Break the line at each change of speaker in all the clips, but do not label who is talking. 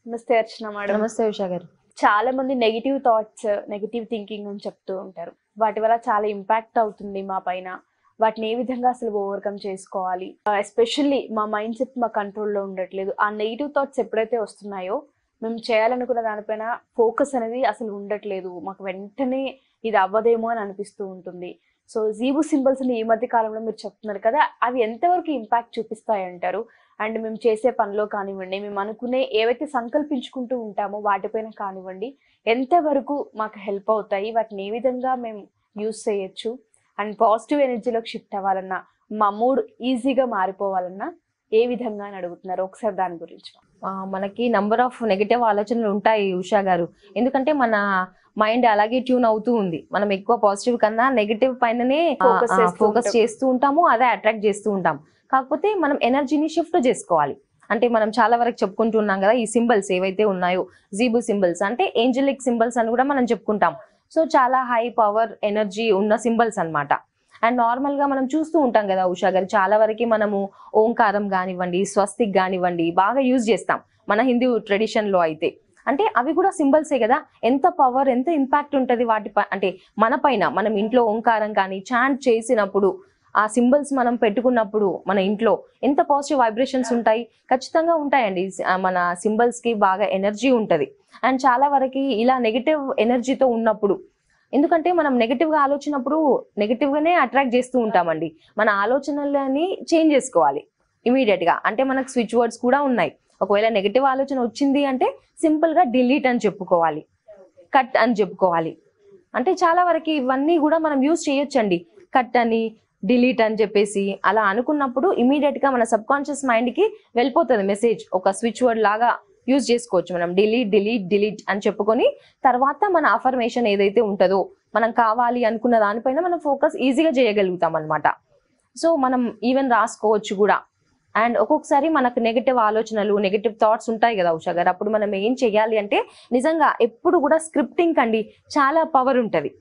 నమస్తే అర్చన మేడం.
నమస్తే ఉషా గారు.
చాలా మంది నెగిటివ్ థాట్స్, నెగిటివ్ థింకింగ్ అని చెప్తూ ఉంటారు. వాటి వల్ల చాలా ఇంపాక్ట్ అవుతుంది మా పైన. వాటిని ఏ విధంగా అసలు ఓవర్కమ్ చేసుకోవాలి? ఎస్పెషల్లీ మా మైండ్ సెట్ మా కంట్రోల్‌లో ఉండట్లేదు. ఆ నెగిటివ్ థాట్స్ ఎప్పుడైతే వస్తున్నాయో, మేము చేయాలనుకున్న దానిపైన ఫోకస్ అనేది అసలు ఉండట్లేదు. మాకు వెంటనే ఇది అవ్వదేమో అని అనిపిస్తూ ఉంటుంది. సో, జీబు సింబల్స్‌ని ఈ మధ్య కాలంలో మీరు చెప్తున్నారు కదా! అవి ఎంతవరకు ఇంపాక్ట్ చూపిస్తాయంటారు? అండ్ మేము చేసే పనిలో కానివ్వండి, మేము అనుకునే ఏవైతే సంకల్పించుకుంటూ ఉంటామో వాటిపైన కానివ్వండి, ఎంతవరకు మాకు హెల్ప్ అవుతాయి? వాటిని ఏ విధంగా మేము యూజ్ చేయొచ్చు? అండ్ పాజిటివ్ ఎనర్జీలోకి షిఫ్ట్ అవ్వాలన్నా, మా మూడ్ ఈజీగా మారిపోవాలన్నా ఏ విధంగా అని అడుగుతున్నారు? ఒకసారి దాని గురించి.
మనకి నంబర్ ఆఫ్ నెగటివ్ ఆలోచనలు ఉంటాయి ఉషా గారు. ఎందుకంటే మన మైండ్ అలాగే ట్యూన్ అవుతూ ఉంది. మనం ఎక్కువ పాజిటివ్ కన్నా నెగటివ్ పైననే ఫోకస్ చేస్తూ ఉంటాము, అదే అట్రాక్ట్ చేస్తూ ఉంటాం. కాకపోతే మనం ఎనర్జీని షిఫ్ట్ చేసుకోవాలి. అంటే మనం చాలా వరకు చెప్పుకుంటూ ఉన్నాం కదా, ఈ సింబల్స్ ఏవైతే ఉన్నాయో జీబు సింబల్స్ అంటే ఏంజలిక్ సింబల్స్ అని కూడా మనం చెప్పుకుంటాం. సో చాలా హై పవర్ ఎనర్జీ ఉన్న సింబల్స్ అన్నమాట. అండ్ నార్మల్ గా మనం చూస్తూ ఉంటాం కదా ఉషా గారు, చాలా వరకు మనము ఓంకారం కానివ్వండి, స్వస్తిక్ కానివ్వండి బాగా యూజ్ చేస్తాం మన హిందూ ట్రెడిషన్ లో అయితే. అంటే అవి కూడా సింబల్సే కదా, ఎంత పవర్ ఎంత ఇంపాక్ట్ ఉంటుంది వాటి అంటే మన పైన. మనం ఇంట్లో ఓంకారం కానీ చాంట్ చేసినప్పుడు, ఆ సింబల్స్ మనం పెట్టుకున్నప్పుడు మన ఇంట్లో ఎంత పాజిటివ్ వైబ్రేషన్స్ ఉంటాయి? ఖచ్చితంగా ఉంటాయండి. మన సింబల్స్ కి బాగా ఎనర్జీ ఉంటది. అండ్ చాలా వరకు ఇలా నెగిటివ్ ఎనర్జీతో ఉన్నప్పుడు, ఎందుకంటే మనం నెగిటివ్ గా ఆలోచనప్పుడు నెగిటివ్ గానే అట్రాక్ట్ చేస్తూ ఉంటామండి. మన ఆలోచనలని చేంజ్ చేసుకోవాలి ఇమీడియట్ గా. అంటే మనకు స్విచ్ వర్డ్స్ కూడా ఉన్నాయి. ఒకవేళ నెగిటివ్ ఆలోచన వచ్చింది అంటే సింపుల్ గా డిలీట్ అని చెప్పుకోవాలి, కట్ అని చెప్పుకోవాలి. అంటే చాలా వరకు ఇవన్నీ కూడా మనం యూజ్ చేయొచ్చండి. కట్ అని, డిలీట్ అని చెప్పేసి అలా అనుకున్నప్పుడు ఇమీడియట్ గా మన సబ్ కాన్షియస్ మైండ్ కి వెళ్ళిపోతుంది మెసేజ్. ఒక స్విచ్ వర్డ్ లాగా యూజ్ చేసుకోవచ్చు మనం. డిలీట్ డిలీట్ డిలీట్ అని చెప్పుకొని తర్వాత మన అఫర్మేషన్ ఏదైతే ఉంటుందో, మనం కావాలి అనుకున్న దానిపైన మనం ఫోకస్ ఈజీగా చేయగలుగుతాం అనమాట. సో మనం ఈవెన్ రాసుకోవచ్చు కూడా. అండ్ ఒక్కొక్కసారి మనకు నెగిటివ్ ఆలోచనలు, నెగిటివ్ థాట్స్ ఉంటాయి కదా ఉషా గారు, అప్పుడు మనం ఏం చెయ్యాలి అంటే నిజంగా ఎప్పుడు కూడా స్క్రిప్టింగ్ అండి చాలా పవర్ ఉంటుంది.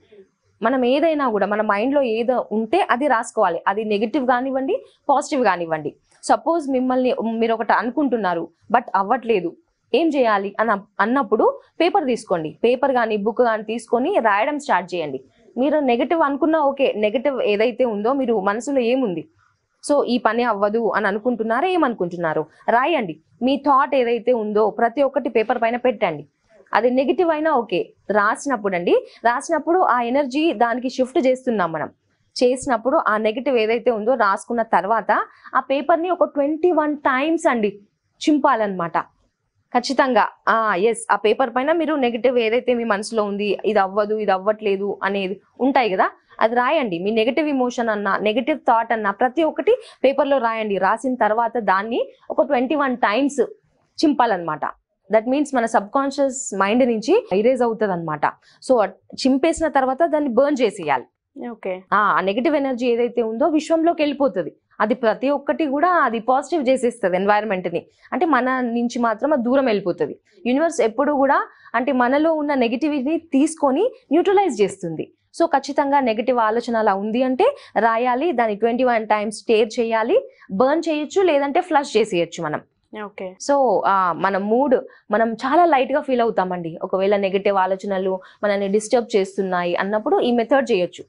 మనం ఏదైనా కూడా మన మైండ్ లో ఏదో ఉంటే అది రాసుకోవాలి. అది నెగిటివ్ కానివ్వండి, పాజిటివ్ కానివ్వండి. సపోజ్ మిమ్మల్ని మీరు ఒకటి అనుకుంటున్నారు బట్ అవ్వట్లేదు, ఏం చేయాలి అన్నప్పుడు పేపర్ తీసుకోండి. పేపర్ కానీ బుక్ కానీ తీసుకొని రాయడం స్టార్ట్ చేయండి. మీరు నెగిటివ్ అనుకున్నా ఓకే, నెగిటివ్ ఏదైతే ఉందో మీరు మనసులో ఏముంది, సో ఈ పని అవ్వదు అని అనుకుంటున్నారా, ఏమనుకుంటున్నారు రాయండి. మీ థాట్ ఏదైతే ఉందో ప్రతి ఒక్కటి పేపర్ పైన పెట్టండి. అది నెగిటివ్ అయినా ఓకే, రాసినప్పుడు ఆ ఎనర్జీ దానికి షిఫ్ట్ చేస్తున్నాం మనం. చేసినప్పుడు ఆ నెగిటివ్ ఏదైతే ఉందో రాసుకున్న తర్వాత ఆ పేపర్ని ఒక 21 టైమ్స్ అండి చింపాలన్నమాట. ఖచ్చితంగా ఎస్, ఆ పేపర్ పైన మీరు నెగిటివ్ ఏదైతే మీ మనసులో ఉంది, ఇది అవ్వదు, ఇది అవ్వట్లేదు అనేది ఉంటాయి కదా, అది రాయండి. మీ నెగిటివ్ ఇమోషన్ అన్నా, నెగిటివ్ థాట్ అన్నా ప్రతి ఒక్కటి పేపర్లో రాయండి. రాసిన తర్వాత దాన్ని ఒక 21 టైమ్స్ చింపాలన్నమాట. దట్ మీన్స్ మన సబ్ కాన్షియస్ మైండ్ నుంచి ఇరేజ్ అవుతుంది అనమాట. సో చింపేసిన తర్వాత దాన్ని బర్న్ చేసేయాలి.
ఓకే.
ఆ నెగిటివ్ ఎనర్జీ ఏదైతే ఉందో విశ్వంలోకి వెళ్ళిపోతుంది. అది ప్రతి ఒక్కటి కూడా అది పాజిటివ్ చేసేస్తుంది ఎన్వైరన్మెంట్ ని. అంటే మన నుంచి మాత్రం అది దూరం వెళ్ళిపోతుంది. యూనివర్స్ ఎప్పుడు కూడా అంటే మనలో ఉన్న నెగిటివిటీ తీసుకొని న్యూట్రలైజ్ చేస్తుంది. సో ఖచ్చితంగా నెగిటివ్ ఆలోచన అలా ఉంది అంటే రాయాలి, దాన్ని 21 టైమ్స్ స్టేర్ చేయాలి, బర్న్ చేయొచ్చు, లేదంటే ఫ్లష్ చేసేయచ్చు మనం.
ఓకే.
సో మన మూడ్ మనం చాలా లైట్ గా ఫీల్ అవుతామండి. ఒకవేళ నెగిటివ్ ఆలోచనలు మనల్ని డిస్టర్బ్ చేస్తున్నాయి అన్నప్పుడు ఈ మెథడ్ చేయొచ్చు,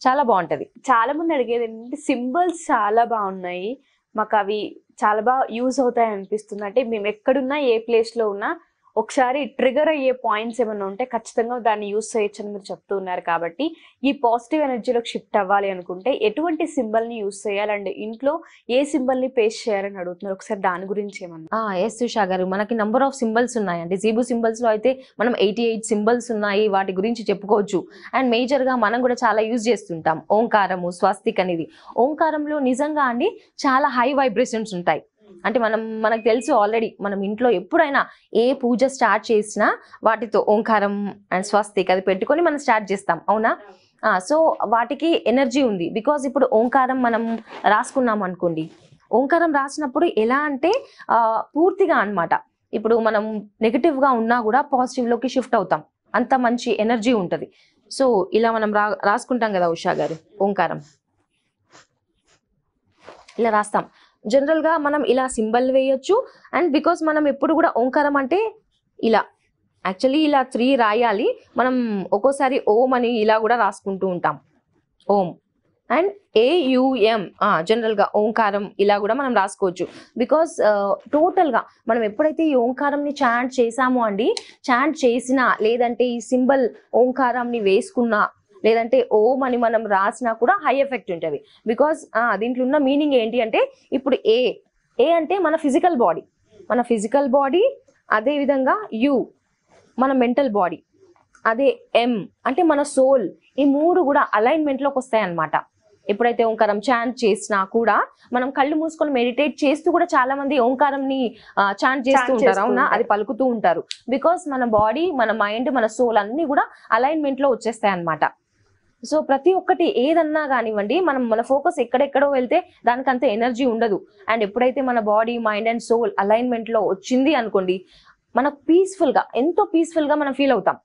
చాలా బాగుంటది.
చాలా మంది అడిగేది ఏంటంటే సింబల్స్ చాలా బాగున్నాయి, మాకు అవి చాలా బాగా యూజ్ అవుతాయి అనిపిస్తుంది. అంటే మేము ఎక్కడున్నా, ఏ ప్లేస్ లో ఉన్నా ఒకసారి ట్రిగర్ అయ్యే పాయింట్స్ ఏమైనా ఉంటే ఖచ్చితంగా దాన్ని యూజ్ చేయొచ్చు అని మీరు చెప్తూ ఉన్నారు. కాబట్టి ఈ పాజిటివ్ ఎనర్జీలోకి షిఫ్ట్ అవ్వాలి అనుకుంటే ఎటువంటి సింబల్ ని యూజ్ చేయాలండి? ఇంట్లో ఏ సింబల్ ని పేస్ట్ చేయాలని అడుగుతున్నారు, ఒకసారి దాని గురించి ఏమన్నా?
ఎస్ ఉషా గారు, మనకి నంబర్ ఆఫ్ సింబల్స్ ఉన్నాయండి. జీబు సింబల్స్ లో అయితే మనం 88 సింబల్స్ ఉన్నాయి, వాటి గురించి చెప్పుకోవచ్చు. అండ్ మేజర్ గా మనం కూడా చాలా యూజ్ చేస్తుంటాం ఓంకారము, స్వస్తిక్ అనేది. ఓంకారంలో నిజంగా అండి చాలా హై వైబ్రేషన్స్ ఉంటాయి. అంటే మనకు తెలుసు ఆల్రెడీ, మనం ఇంట్లో ఎప్పుడైనా ఏ పూజ స్టార్ట్ చేసినా వాటితో ఓంకారం అండ్ స్వస్తిక్ అది పెట్టుకొని మనం స్టార్ట్ చేస్తాం, అవునా? సో వాటికి ఎనర్జీ ఉంది. బికాజ్ ఇప్పుడు ఓంకారం మనం రాసుకున్నాం అనుకోండి, ఓంకారం రాసినప్పుడు ఎలా అంటే పూర్తిగా అన్నమాట, ఇప్పుడు మనం నెగిటివ్ గా ఉన్నా కూడా పాజిటివ్ లోకి షిఫ్ట్ అవుతాం, అంత మంచి ఎనర్జీ ఉంటది. సో ఇలా మనం రాసుకుంటాం కదా ఉషా గారు, ఓంకారం ఇలా రాస్తాం. జనరల్ గా మనం ఇలా సింబల్ వేయొచ్చు. అండ్ బికాస్ మనం ఎప్పుడు కూడా ఓంకారం అంటే ఇలా యాక్చువల్లీ ఇలా 3 రాయాలి. మనం ఒక్కోసారి ఓం అని ఇలా కూడా రాసుకుంటూ ఉంటాం, ఓం. అండ్ AUM జనరల్గా ఓంకారం ఇలా కూడా మనం రాసుకోవచ్చు. బికాస్ టోటల్గా మనం ఎప్పుడైతే ఈ ఓంకారంని చాంట్ చేసామో అండి, చాంట్ చేసినా లేదంటే ఈ సింబల్ ఓంకారంని వేసుకున్నా లేదంటే ఓం అని మనం రాసినా కూడా హై ఎఫెక్ట్ ఉంటుంది. బికాస్ దీంట్లో ఉన్న మీనింగ్ ఏంటి అంటే, ఇప్పుడు ఏ అంటే మన ఫిజికల్ బాడీ, అదేవిధంగా యు మన మెంటల్ బాడీ, అదే ఎం అంటే మన సోల్. ఈ 3 కూడా అలైన్మెంట్లోకి వస్తాయి అన్నమాట. ఎప్పుడైతే ఓంకారం చాంట్ చేసినా కూడా మనం కళ్ళు మూసుకొని మెడిటేట్ చేస్తూ కూడా చాలా మంది ఓంకారంని చాంట్ చేస్తూ ఉంటారు, అవునా, అది పలుకుతూ ఉంటారు. బికాస్ మన బాడీ, మన మైండ్, మన సోల్ అన్ని కూడా అలైన్మెంట్లో వచ్చేస్తాయి అన్నమాట. సో ప్రతి ఒక్కటి ఏదన్నా కానివ్వండి, మన ఫోకస్ ఎక్కడెక్కడో వెళ్తే దానికి అంత ఎనర్జీ ఉండదు. అండ్ ఎప్పుడైతే మన బాడీ, మైండ్ అండ్ సోల్ అలైన్మెంట్లో వచ్చింది అనుకోండి, మనకు ఎంతో పీస్ఫుల్గా మనం ఫీల్ అవుతాం.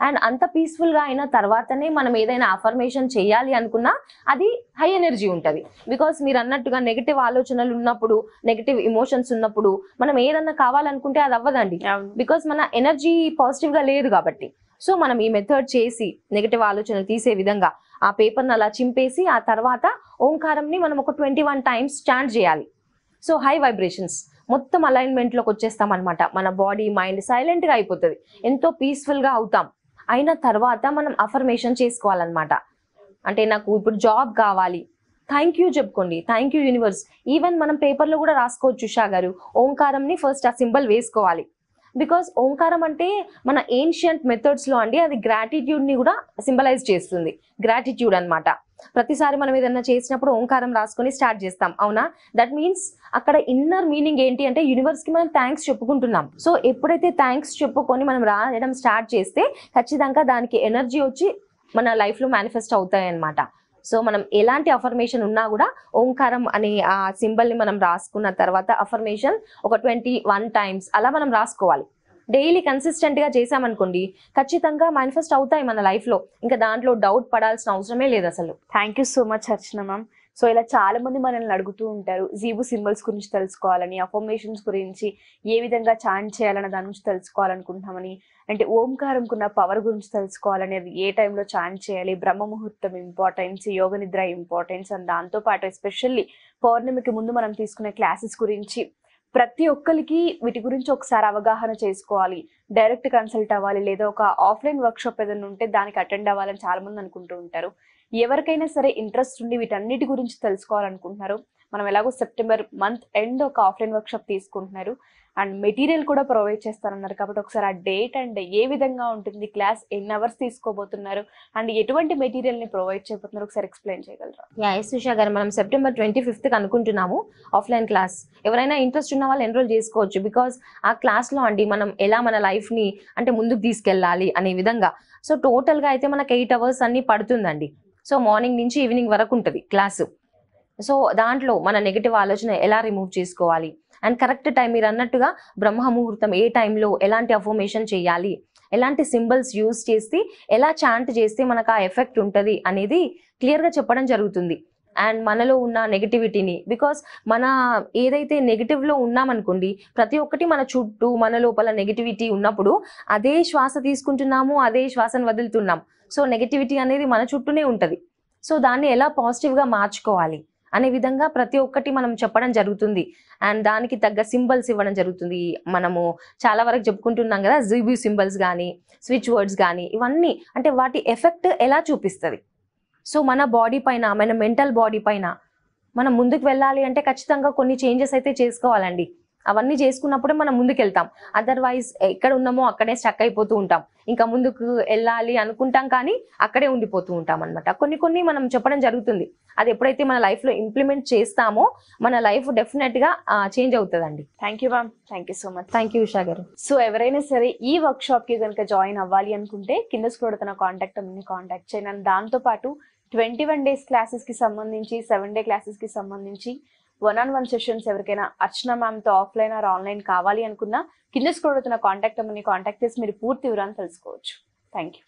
అండ్ అంత పీస్ఫుల్గా అయిన తర్వాతనే మనం ఏదైనా అఫర్మేషన్ చేయాలి అనుకున్నా అది హై ఎనర్జీ ఉంటుంది. బికాస్ మీరు అన్నట్టుగా నెగిటివ్ ఆలోచనలు ఉన్నప్పుడు, నెగిటివ్ ఇమోషన్స్ ఉన్నప్పుడు మనం ఏదన్నా కావాలనుకుంటే అది అవ్వదండి. బికాస్ మన ఎనర్జీ పాజిటివ్గా లేదు కాబట్టి. సో మనం ఈ మెథడ్ చేసి నెగిటివ్ ఆలోచనలు తీసే విధంగా ఆ పేపర్ని అలా చింపేసి ఆ తర్వాత ఓంకారంని మనం ఒక 21 టైమ్స్ చాంట్ చేయాలి. సో హై వైబ్రేషన్స్ మొత్తం అలైన్మెంట్లోకి వచ్చేస్తాం అనమాట. మన బాడీ, మైండ్ సైలెంట్గా అయిపోతుంది, ఎంతో పీస్ఫుల్గా అవుతాం. అయిన తర్వాత మనం అఫర్మేషన్ చేసుకోవాలన్నమాట. అంటే నాకు ఇప్పుడు జాబ్ కావాలి, థ్యాంక్ యూ చెప్పుకోండి, థ్యాంక్ యూ యూనివర్స్. ఈవెన్ మనం పేపర్లో కూడా రాసుకోవచ్చు ఉషా గారు. ఓంకారంని ఫస్ట్ ఆ సింబల్ వేసుకోవాలి. బికాస్ ఓంకారం అంటే మన ఏన్షియంట్ మెథడ్స్లో అండి అది గ్రాటిట్యూడ్ని కూడా సింబలైజ్ చేస్తుంది. గ్రాటిట్యూడ్ అన్నమాట. ప్రతిసారి మనం ఏదన్నా చేసినప్పుడు ఓంకారం రాసుకొని స్టార్ట్ చేస్తాం, అవునా. దట్ మీన్స్ అక్కడ ఇన్నర్ మీనింగ్ ఏంటి అంటే యూనివర్స్కి మనం థ్యాంక్స్ చెప్పుకుంటున్నాం. సో ఎప్పుడైతే థ్యాంక్స్ చెప్పుకొని మనం రాయడం స్టార్ట్ చేస్తే ఖచ్చితంగా దానికి ఎనర్జీ వచ్చి మన లైఫ్లో మేనిఫెస్ట్ అవుతాయి అన్నమాట. సో మనం ఎలాంటి అఫర్మేషన్ ఉన్నా కూడా ఓంకారం అనే ఆ సింబల్ని మనం రాసుకున్న తర్వాత అఫర్మేషన్ ఒక 21 టైమ్స్ అలా మనం రాసుకోవాలి. డైలీ కన్సిస్టెంట్గా చేసామనుకోండి ఖచ్చితంగా మేనిఫెస్ట్ అవుతాయి మన లైఫ్లో. ఇంకా దాంట్లో డౌట్ పడాల్సిన అవసరమే లేదు అసలు.
Thank you so much Archana ma'am. So ఇలా చాలా మంది మనల్ని అడుగుతూ ఉంటారు, జీబు సింబల్స్ గురించి తెలుసుకోవాలని, అఫర్మేషన్స్ గురించి, ఏ విధంగా చాంట్ చేయాలన్న దాని గురించి తెలుసుకోవాలనుకుంటున్నామని, అంటే ఓంకారంకున్న పవర్ గురించి తెలుసుకోవాలని, అది ఏ టైంలో చాంట్ చేయాలి, బ్రహ్మ ముహూర్తం ఇంపార్టెన్స్, యోగ నిద్ర ఇంపార్టెన్స్, అండ్ దాంతోపాటు ఎస్పెషల్లీ పౌర్ణమికి ముందు మనం తీసుకునే క్లాసెస్ గురించి ప్రతి ఒక్కరికి వీటి గురించి ఒకసారి అవగాహన చేసుకోవాలి, డైరెక్ట్ కన్సల్ట్ అవ్వాలి, లేదా ఒక ఆఫ్లైన్ వర్క్షాప్ ఏదైనా ఉంటే దానికి అటెండ్ అవ్వాలని చాలా మంది అనుకుంటూ ఉంటారు. ఎవరికైనా సరే ఇంట్రెస్ట్ ఉండి వీటన్నిటి గురించి తెలుసుకోవాలనుకుంటున్నారు, మనం ఎలాగో సెప్టెంబర్ మంత్ ఎండ్ ఒక ఆఫ్లైన్ వర్క్షాప్ తీసుకుంటున్నారు అండ్ మెటీరియల్ కూడా ప్రొవైడ్ చేస్తారన్నారు. కాబట్టి ఒకసారి ఆ డేట్ అండ్ ఏ విధంగా ఉంటుంది, క్లాస్ ఎన్ని అవర్స్ తీసుకోబోతున్నారు అండ్ ఎటువంటి మెటీరియల్ని ప్రొవైడ్ చేయబోతున్నారు ఒకసారి ఎక్స్ప్లెయిన్ చేయగలరా?
ఎస్ ఉషా గారు, మనం సెప్టెంబర్ 25th అనుకుంటున్నాము ఆఫ్లైన్ క్లాస్. ఎవరైనా ఇంట్రెస్ట్ ఉన్న వాళ్ళు ఎన్రోల్ చేసుకోవచ్చు. బికాస్ ఆ క్లాస్లో అండి మనం ఎలా మన లైఫ్ని అంటే ముందుకు తీసుకెళ్ళాలి అనే విధంగా. సో టోటల్గా అయితే మనకు 8 hours అన్ని పడుతుందండి. సో మార్నింగ్ నుంచి ఈవినింగ్ వరకు ఉంటుంది క్లాసు. సో దాంట్లో మన నెగిటివ్ ఆలోచన ఎలా రిమూవ్ చేసుకోవాలి అండ్ కరెక్ట్ టైం మీరు అన్నట్టుగా బ్రహ్మ ముహూర్తం ఏ టైంలో ఎలాంటి అఫర్మేషన్ చేయాలి, ఎలాంటి సింబల్స్ యూజ్ చేసి ఎలా చాంట్ చేస్తే మనకు ఆ ఎఫెక్ట్ ఉంటుంది అనేది క్లియర్గా చెప్పడం జరుగుతుంది. అండ్ మనలో ఉన్న నెగిటివిటీని, బికాస్ మన ఏదైతే నెగిటివ్లో ఉన్నామనుకోండి ప్రతి ఒక్కటి మన చుట్టూ మన లోపల నెగిటివిటీ ఉన్నప్పుడు అదే శ్వాస తీసుకుంటున్నాము, అదే శ్వాసను వదులుతున్నాం. సో నెగిటివిటీ అనేది మన చుట్టూనే ఉంటుంది. సో దాన్ని ఎలా పాజిటివ్గా మార్చుకోవాలి అనే విధంగా ప్రతి ఒక్కటి మనం చెప్పడం జరుగుతుంది. అండ్ దానికి తగ్గ సింబల్స్ ఇవ్వడం జరుగుతుంది. మనము చాలా వరకు చెప్పుకుంటున్నాం కదా, జిబు సింబల్స్ కానీ, స్విచ్ వర్డ్స్ కానీ, ఇవన్నీ అంటే వాటి ఎఫెక్ట్ ఎలా చూపిస్తుంది. సో మన బాడీ పైన, మన మెంటల్ బాడీ పైన మనం ముందుకు వెళ్ళాలి అంటే ఖచ్చితంగా కొన్ని చేంజెస్ అయితే చేసుకోవాలండి. అవన్నీ చేసుకున్నప్పుడే మనం ముందుకు వెళ్తాం. అదర్వైజ్ ఎక్కడ ఉన్నామో అక్కడే స్టక్ అయిపోతూ ఉంటాం. ఇంకా ముందుకు వెళ్ళాలి అనుకుంటాం కానీ అక్కడే ఉండిపోతూ ఉంటాం అనమాట. కొన్ని మనం చెప్పడం జరుగుతుంది. అది ఎప్పుడైతే మన లైఫ్లో ఇంప్లిమెంట్ చేస్తామో మన లైఫ్ డెఫినెట్గా చేంజ్ అవుతుందండి.
Thank you ma'am, thank you so much.
Thank you Usha గారు.
సో ఎవరైనా సరే ఈ వర్క్షాప్కి కనుక జాయిన్ అవ్వాలి అనుకుంటే కింద స్క్రోల్ తన కాంటాక్ట్ చేయండి. దాంతోపాటు 21 days క్లాసెస్కి సంబంధించి, 7 day క్లాసెస్కి సంబంధించి 1-on-1 సెషన్స్ ఎవరికైనా అర్చన మ్యామ్తో ఆఫ్లైన్ ఆర్ ఆన్లైన్ కావాలి అనుకున్నా కింద స్క్రోల్ అవుతున్న కాంటాక్ట్ చేసి మీరు పూర్తి వివరాలు తెలుసుకోవచ్చు. Thank you.